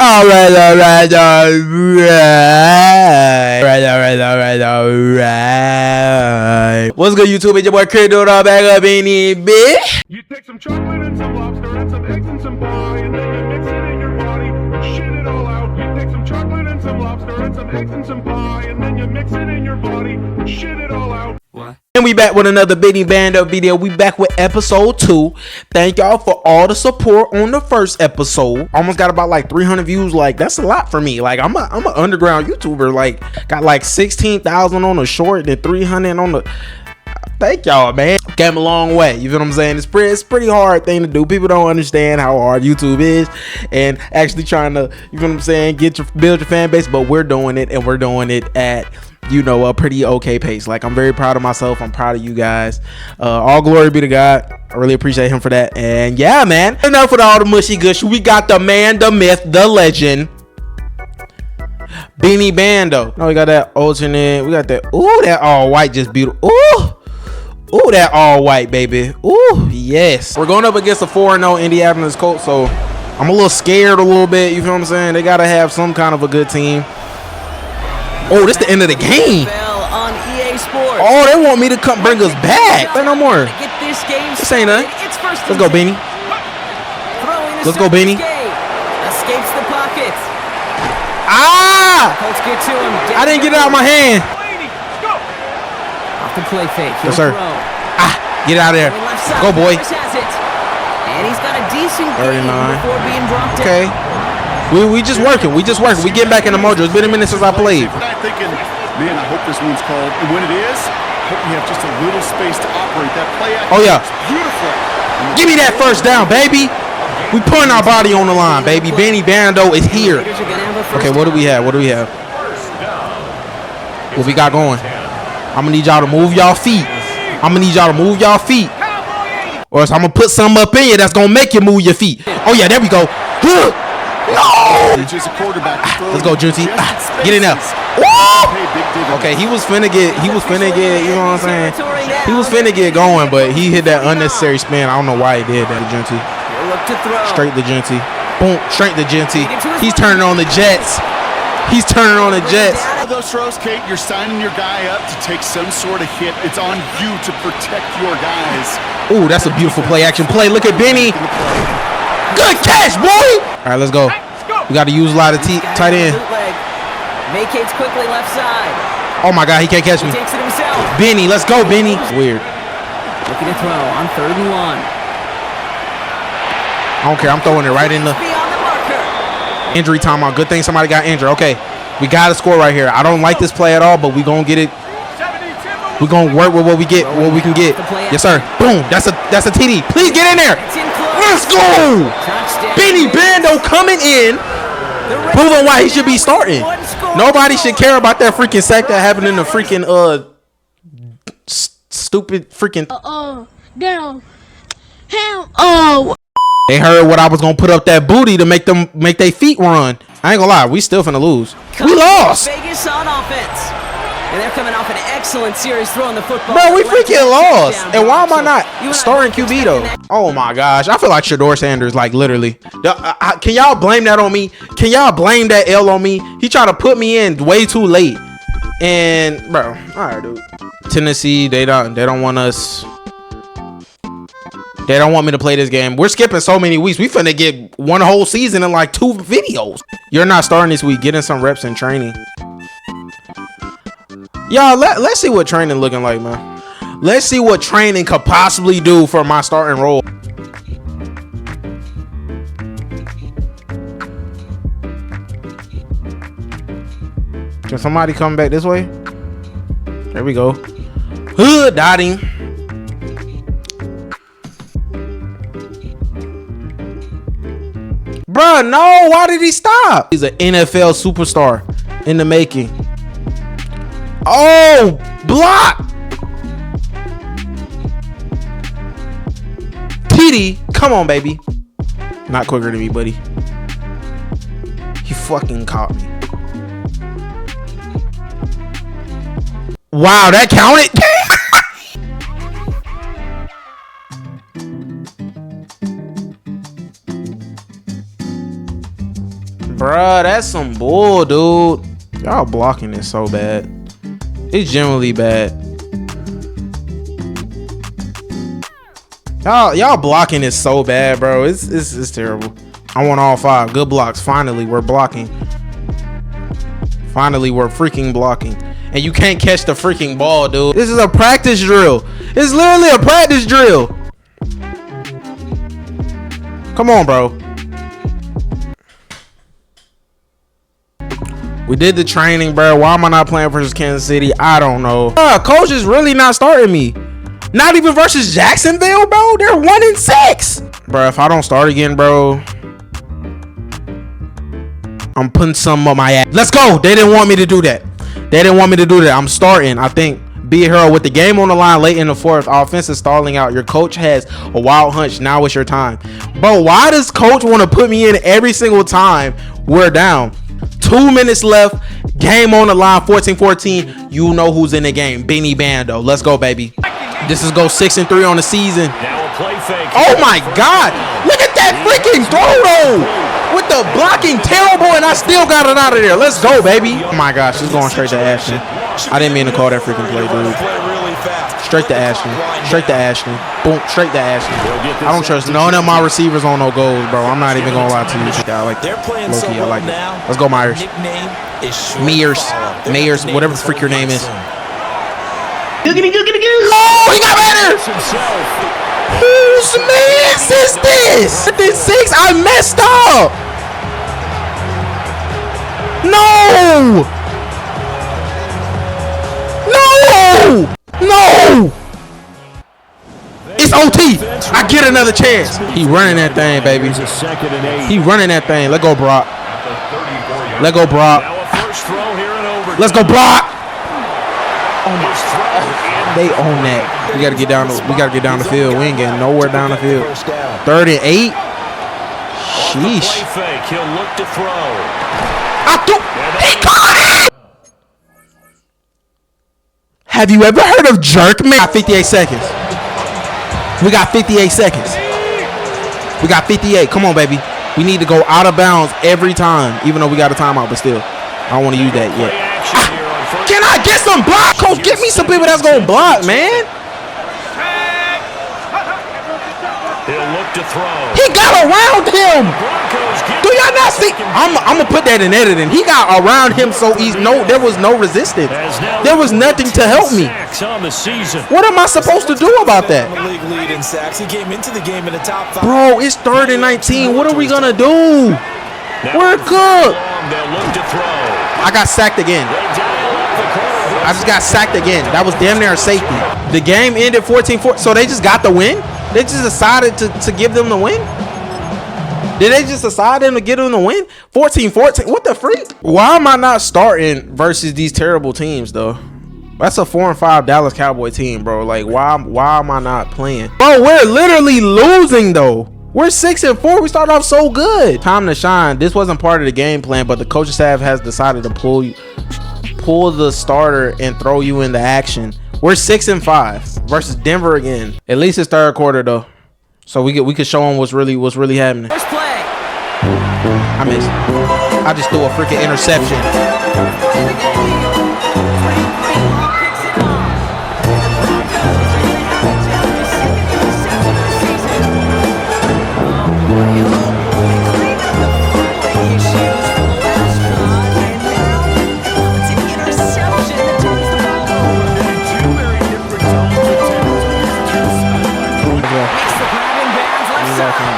Alright. What's good, YouTube? It's your boy Career doing all back up in here, bitch. You take some chocolate and some lobster and some eggs and some pie, and then you mix it in your body, shit it all out. You take some chocolate and some lobster and some eggs and some pie, and then you mix it in your body, shit it all out. What? And we back with another Benny Bando video. We back with episode 2. Thank y'all for all the support on the first episode. Almost got about like 300 views. Like, that's a lot for me. Like, I'm an underground YouTuber. Like, got like 16,000 on the short and 300 on the... Thank y'all, man. Came a long way. You feel what I'm saying? It's pretty hard thing to do. People don't understand how hard YouTube is, and actually trying to, you feel what I'm saying, build your fan base. But we're doing it, and we're doing it at, you know, a pretty okay pace. Like, I'm very proud of myself. I'm proud of you guys. All glory be to God. I really appreciate him for that. And yeah, man, enough with all the mushy gush. We got the man, the myth, the legend, Benny Bando. No, we got that alternate. We got that. Ooh, that all white, just beautiful. Ooh, that all white, baby. Ooh, yes. We're going up against a 4-0 Indianapolis Colts, so I'm a little scared a little bit. You feel what I'm saying? They gotta have some kind of a good team. Oh, this the end of the game. On EA Sports. Oh, they want me to come bring us back. Say no more. Get this game. This ain't nothing. Let's go, Benny. Let's go, Benny. Escapes the pocket. Ah! Colts get to him. I didn't get it out of my hand. Off the play fake. Yes, sir. Ah, get out of there. Go, boy. And he's got a decent 39. before being dropped. Okay. We just working. We getting back in the mojo. It's been a minute since I played. I'm thinking, man, I hope this one's called. And when it is, I hope you have just a little space to operate that play. Oh yeah. Beautiful. Give me that first down, baby. We putting our body on the line, baby. Benny Bando is here. Okay, what do we have? What we got going? I'm gonna need y'all to move y'all feet. Or else I'm gonna put something up in you that's gonna make you move your feet. Oh yeah, there we go. No! Let's go, Juicy. Get in there. Okay, he was finna get, you know what I'm saying? He was finna get going, but he hit that unnecessary spin. I don't know why he did that, Juicy. Straight the Juicy. Boom, straight the Juicy. He's turning on the Jets. Those throws, Kate, you're signing your guy up to take some sort of hit. It's on you to protect your guys. Ooh, that's a beautiful play action play. Look at Benny. Good catch, boy. All right, let's go. We got to use a lot of tight end. Vacates quickly left side. Oh my God, he can't catch me. He takes it himself. Benny, let's go, Benny. Weird. Looking to throw on 3rd and 1. I don't care. I'm throwing it right in the injury timeout. Good thing somebody got injured. Okay, we got to score right here. I don't like this play at all, but we gonna get it. We're gonna work with what we get, what we can get. Yes, sir. Boom. That's a TD. Please get in there. Let's go. Benny Bando coming in, proving why he should be starting. Nobody should care about that freaking sack that happened in the freaking stupid freaking. Down. Hell. Oh. They heard what I was gonna put up that booty to make their feet run. I ain't gonna lie, we still finna lose. We lost. Vegas on offense. And they're coming off an excellent series throwing the football. Bro, we freaking lost. And why am I not starting QB though? Oh my gosh, I feel like Shador Sanders, like literally. Can y'all blame that on me? Can y'all blame that L on me? He tried to put me in way too late. And bro, all right, dude. Tennessee, they don't want us. They don't want me to play this game. We're skipping so many weeks. We finna get one whole season in like 2 videos. You're not starting this week. Getting some reps in training. Y'all, let's see what training looking like, man. Let's see what training could possibly do for my starting role. Can somebody come back this way? There we go. Hood dotting. Bruh, no, why did he stop? He's an NFL superstar in the making. Oh, block. TD, come on, baby. Not quicker than me, buddy. He fucking caught me. Wow, that counted. Bruh, that's some bull, dude. Y'all blocking this so bad. It's generally bad. Y'all blocking this so bad, bro. It's terrible. I want all 5. Good blocks. Finally, we're blocking. Finally, we're freaking blocking. And you can't catch the freaking ball, dude. This is a practice drill. It's literally a practice drill. Come on, bro. We did the training, bro. Why am I not playing versus Kansas City? I don't know. Coach is really not starting me. Not even versus Jacksonville, bro. They're 1-6. Bro, if I don't start again, bro, I'm putting some on my ass. Let's go. They didn't want me to do that. I'm starting. I think be a hero with the game on the line late in the 4th. Offense is stalling out. Your coach has a wild hunch. Now it's your time. Bro, why does coach want to put me in every single time we're down? 2 minutes left. Game on the line. 14-14. You know who's in the game. Benny Bando. Let's go, baby. This is go 6-3 on the season. Oh my God. Look at that freaking throw though. With the blocking terrible, and I still got it out of there. Let's go, baby. Oh my gosh, it's going straight to Ashton. I didn't mean to call that freaking play, dude. Straight to Ashton. Straight to Ashton. Boom. Straight to Ashton. I don't trust none of my receivers on no goals, bro. I'm not even gonna lie to you. I like that. Low-key, I like it. Let's go, Myers. Mayers, whatever the freak your name is. Oh, he got better. Whose man's is this? This 6, I messed up. No. It's OT. I get another chance. He running that thing, baby. He running that thing. Let go, Brock. Let go, Brock. Let's go, Brock. Oh my God. They own that. We gotta get down. We gotta get down the field. We ain't getting nowhere down the field. 3rd and 8. Sheesh. He'll look to throw. He caught it. Have you ever heard of jerk man? We got 58 seconds. We got 58 seconds. We got 58. Come on, baby. We need to go out of bounds every time, even though we got a timeout. But still, I don't want to use that yet. Can I get some block, coach? Get me some people that's gonna block, man. He'll look to throw. He got around him. Do y'all not see? I'm gonna put that in editing. He got around him so easy. No, there was no resistance. There was nothing to help me. What am I supposed to do about that? Bro, it's 3rd and 19. What are we gonna do? We're good. I got sacked again. I just got sacked again. That was damn near a safety. The game ended 14-14. So they just got the win? They just decided to give them the win? Did they just decide them to give them the win? 14-14. What the freak? Why am I not starting versus these terrible teams, though? That's a 4-5 Dallas Cowboy team, bro. Like, why am I not playing? Bro, we're literally losing, though. We're 6-4. We started off so good. Time to shine. This wasn't part of the game plan, but the coaching staff has decided to pull the starter and throw you into action. We're 6-5 versus Denver again. At least it's 3rd quarter though, so we could show them what's really happening. First play. I missed. I just threw a freaking interception.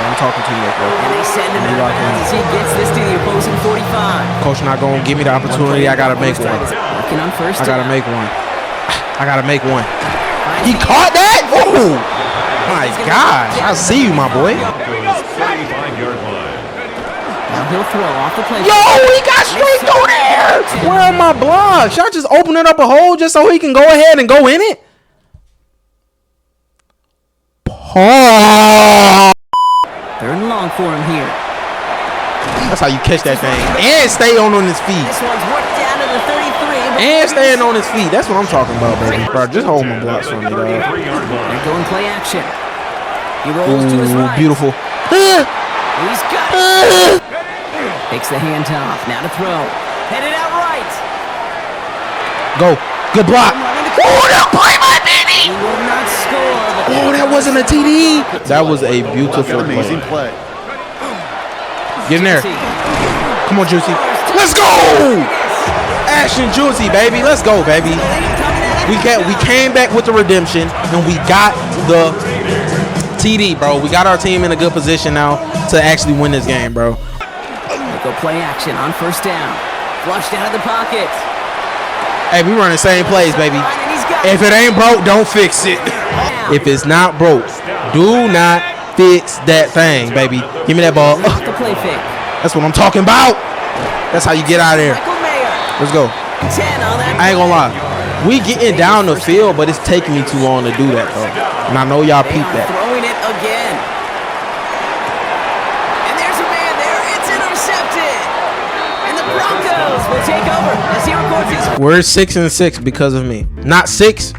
I'm talking to you, bro. And they send him out as he gets this to the opposing 45. Coach not gonna give me the opportunity. I gotta make one. Working on first. I gotta make one. I gotta make one. He caught that? Oh my gosh! I see you, my boy. Now he'll throw off the play. Yo, he got straight through there. Where are my blocks? Y'all just opening up a hole just so he can go ahead and go in it? Oh. 3rd and long for him here. That's how you catch that thing. And stay on his feet. This one's worked down to the 33. And staying on his feet. That's what I'm talking about, baby. Bro, just hold my blocks for me, dog. They're going play action. He rolls to his right. Beautiful. He's got it. Takes the handoff. Now to throw. Headed out right. Go. Good block. Oh, that play my baby. He will not score. Oh, that wasn't a TD. That was a beautiful Amazing play. play. Get in there. Come on, Juicy. Let's go. Action Juicy, baby. Let's go, baby. We came back with the redemption, and we got the TD, bro. We got our team in a good position now to actually win this game, bro. Go play action on first down. Flushed out of the pocket. Hey, we running the same plays, baby. If it ain't broke, don't fix it. If it's not broke, do not fix that thing, baby. Give me that ball. The play fake. That's what I'm talking about. That's how you get out of there. Let's go. 10 on that. I ain't gonna lie. We getting down the field, but it's taking me too long to do that, though. And I know y'all peeped that. Throwing it again. And there's a man there. It's intercepted. And the Broncos will take over as he records his. We're 6-6 because of me. Not 6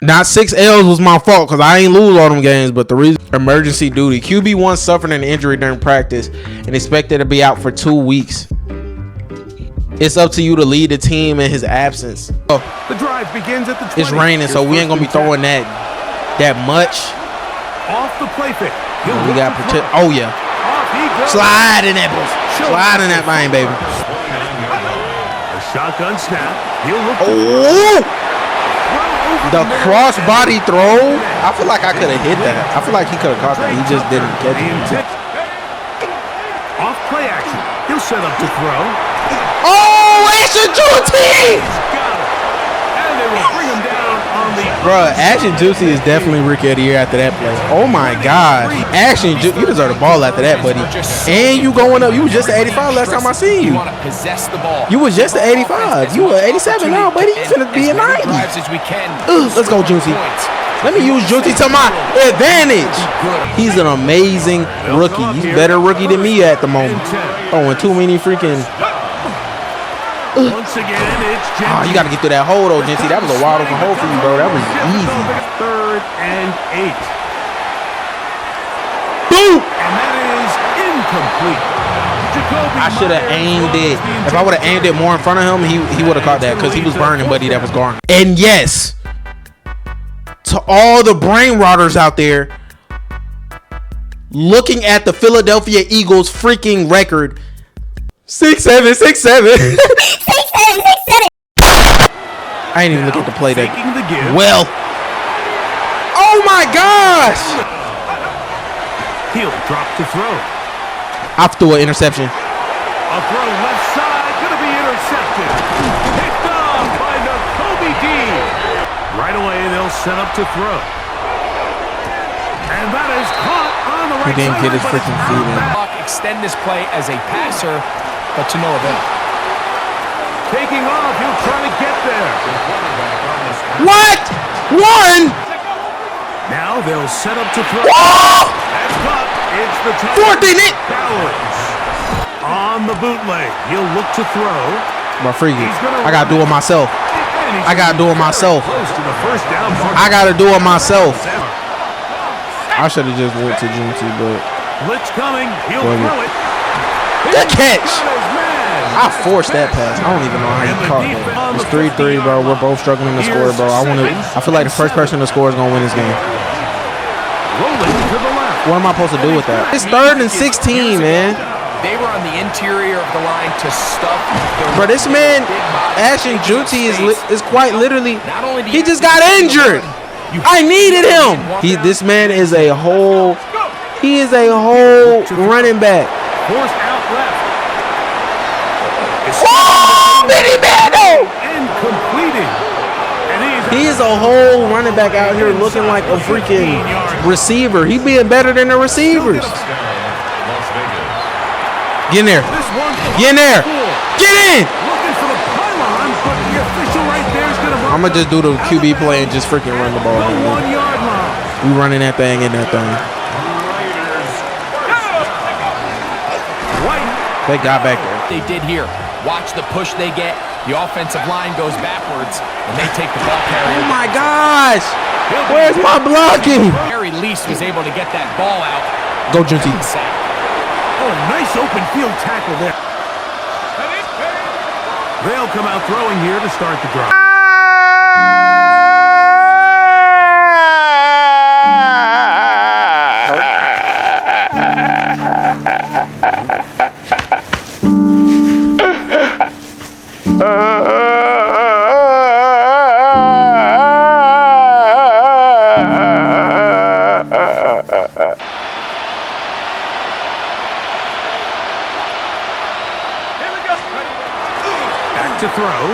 L's was my fault because I ain't lose all them games, but the reason emergency duty. QB1 suffered an injury during practice and expected to be out for 2 weeks. It's up to you to lead the team in his absence. Oh, The drive begins at the 20. it's raining, so we ain't gonna be throwing that much. Off the play fake. We got protect. Oh yeah, Off he goes. slide in that bus. Slide in that thing, baby. A shotgun snap. He'll look Oh, the cross-body throw. I feel like I could have hit that. I feel like he could have caught that. He just didn't catch it. Off play action. He'll set up to throw. Oh, Action Juicy! Got it. And they will bring him down on the. Bruh, Action Juicy is definitely Rookie of the Year after that play. Oh my God. Action Juicy, you deserve the ball after that, buddy. And you going up. You was just at 85 last time I seen you. You was just at 85. You were 87 now, buddy. You finna be a 90. Let's go, Juicy. Let me use Juicy to my advantage. He's an amazing rookie. He's a better rookie than me at the moment. Throwing too many freaking. Once again, it's Oh, you got to get through that hole, though, Genty. That was a wide open hole for you, bro. That was easy. 3rd and 8. Boom! And that is incomplete. Jacoby I should have aimed it. If I would have aimed it more in front of him, he would have caught that because he was burning, buddy. That was gone. And yes, to all the brain rotters out there looking at the Philadelphia Eagles freaking record, 6-7, 6-7. I ain't even look at the play that taking the give. well. Oh my gosh! He'll drop to throw. I threw an interception. A throw left side, gonna be intercepted. Picked off by Jacoby D. Right away, they'll set up to throw. And that is caught on the right He didn't side, get his but it's freaking out feet in. back. Extend this play as a passer, but to no avail. Taking off, he'll try to get there. What? One? Now they'll set up to throw. Oh! That's caught. It's the top. 14 it. Balance. On the bootleg, he'll look to throw. My freaky. I gotta do it myself. I gotta do it myself. Close to the first down mark. I gotta do it myself. I should have just went to Junty, but Blitz coming. He'll Well, throw it. good catch. Got his man. I forced that pass. I don't even know how you caught that. It's 3-3, bro. We're both struggling to score, bro. I feel like the first person to score is gonna win this game. Rolling to the left. What am I supposed to do with that? It's 3rd and 16, man. They were on the interior of the line to stuff. Bro, this man, Ashton Junty, is quite literally. He just got injured. I needed him. This man is a whole. He is a whole running back. Forced out left. Oh, Benny Bando! And completing. And He is a whole running back out here looking like a freaking receiver. He being better than the receivers. Get in there. this one. Get in there. Get in. Looking for the pylon, but the official right there is going to. I'm going to just do the QB play and just freaking run the ball. The 1 yard line. We running that thing in that thing. White. They got back there. They did here. Watch the push they get. The offensive line goes backwards, and they take the ball carrier. Oh my gosh. Where's my blocking? Very least was able to get that ball out. Go, Junty. A Oh, nice open field tackle there. They'll come out throwing here to start the drive. To throw.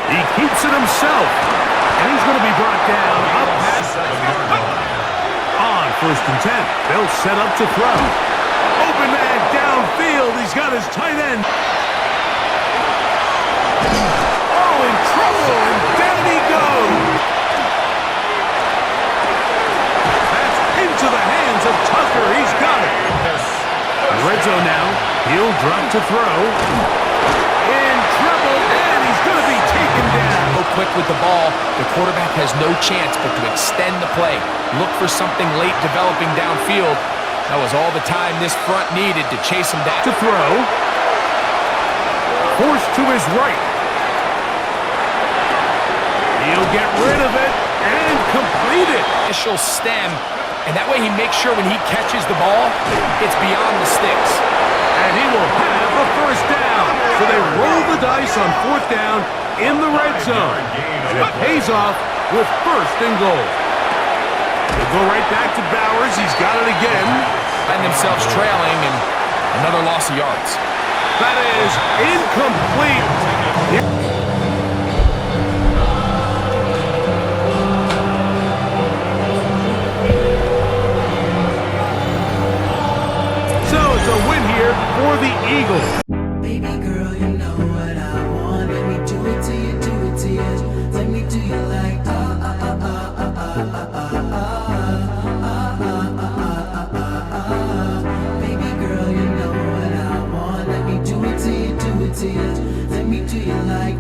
He keeps it himself. And he's going to be brought down. Up past. On 1st and 10. They'll set up to throw. Open man downfield. He's got his tight end. Oh, in trouble. And down he goes. That's into the hands of Tucker. He's got it. Red zone now. He'll drop to throw. In trouble, and he's going to be taken down. So quick with the ball, the quarterback has no chance but to extend the play. Look for something late developing downfield. That was all the time this front needed to chase him down. To throw. Forced to his right. He'll get rid of it and complete it. Initial stem, and that way he makes sure when he catches the ball, it's beyond the sticks. And he will have a first down. So they roll the dice on 4th down in the red zone. And it pays off with 1st and goal. They'll go right back to Bowers. He's got it again. Find themselves trailing and another loss of yards. That is incomplete. A win here for the Eagles. Baby girl, you know what I want. Let me do it to you, do it to you. Let me do you like Baby girl, you know what I want. Let me do it to you, do it to you. Let me do you like